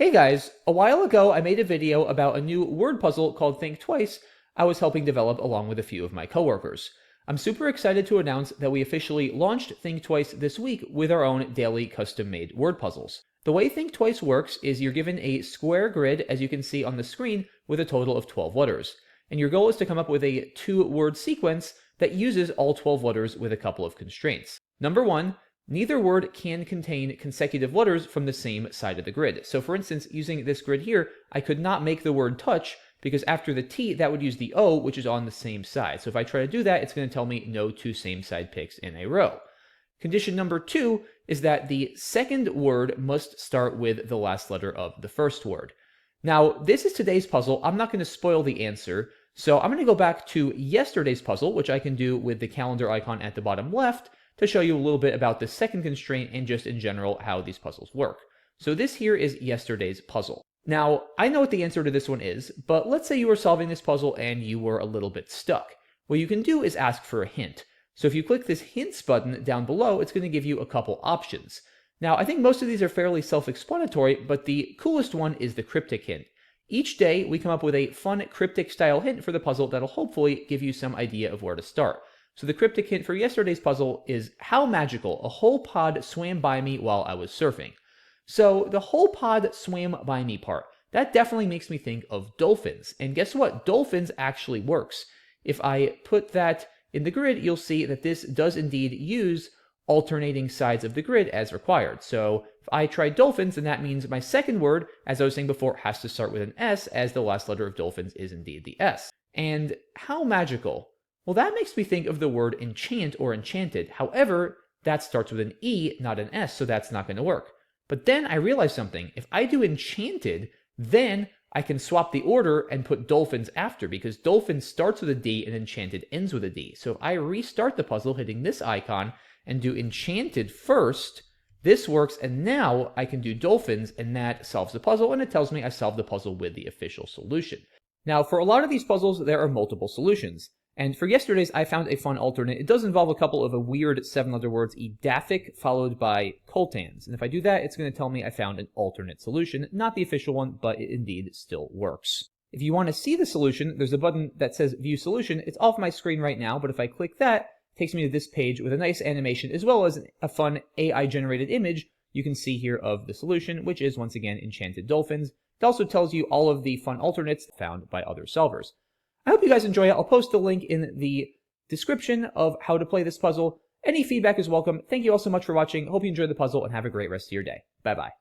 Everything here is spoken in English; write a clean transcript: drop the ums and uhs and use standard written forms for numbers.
Hey guys, a while ago I made a video about a new word puzzle called Think Twice I was helping develop along with a few of my coworkers. I'm super excited to announce that we officially launched Think Twice this week with our own daily custom-made word puzzles. The way Think Twice works is you're given a square grid, as you can see on the screen, with a total of 12 letters. And your goal is to come up with a two-word sequence that uses all 12 letters with a couple of constraints. Number one, neither word can contain consecutive letters from the same side of the grid. So for instance, using this grid here, I could not make the word touch because after the T, that would use the O, which is on the same side. So if I try to do that, it's going to tell me no two same side picks in a row. Condition number two is that the second word must start with the last letter of the first word. Now, this is today's puzzle. I'm not going to spoil the answer. So I'm going to go back to yesterday's puzzle, which I can do with the calendar icon at the bottom left, to show you a little bit about the second constraint and just in general how these puzzles work. So this here is yesterday's puzzle. Now, I know what the answer to this one is, but let's say you were solving this puzzle and you were a little bit stuck. What you can do is ask for a hint. So if you click this hints button down below, it's going to give you a couple options. Now, I think most of these are fairly self-explanatory, but the coolest one is the cryptic hint. Each day, we come up with a fun cryptic style hint for the puzzle that'll hopefully give you some idea of where to start. So the cryptic hint for yesterday's puzzle is how magical, a whole pod swam by me while I was surfing. So the whole pod swam by me part, that definitely makes me think of dolphins. And guess what? Dolphins actually works. If I put that in the grid, you'll see that this does indeed use alternating sides of the grid as required. So if I try dolphins, then that means my second word, as I was saying before, has to start with an S, as the last letter of dolphins is indeed the S. And how magical? Well, that makes me think of the word enchant or enchanted. However, that starts with an E, not an S, so that's not going to work. But then I realized something. If I do enchanted, then I can swap the order and put dolphins after, because dolphin starts with a D and enchanted ends with a D. So if I restart the puzzle hitting this icon and do enchanted first, this works, and now I can do dolphins, and that solves the puzzle, and it tells me I solved the puzzle with the official solution. Now, for a lot of these puzzles, there are multiple solutions. And for yesterday's, I found a fun alternate. It does involve a couple of weird 7-letter words, edaphic followed by coltans. And if I do that, it's going to tell me I found an alternate solution. Not the official one, but it indeed still works. If you want to see the solution, there's a button that says View Solution. It's off my screen right now, but if I click that, it takes me to this page with a nice animation as well as a fun AI-generated image you can see here of the solution, which is, once again, enchanted dolphins. It also tells you all of the fun alternates found by other solvers. I hope you guys enjoy it. I'll post a link in the description of how to play this puzzle. Any feedback is welcome. Thank you all so much for watching. Hope you enjoyed the puzzle and have a great rest of your day. Bye-bye.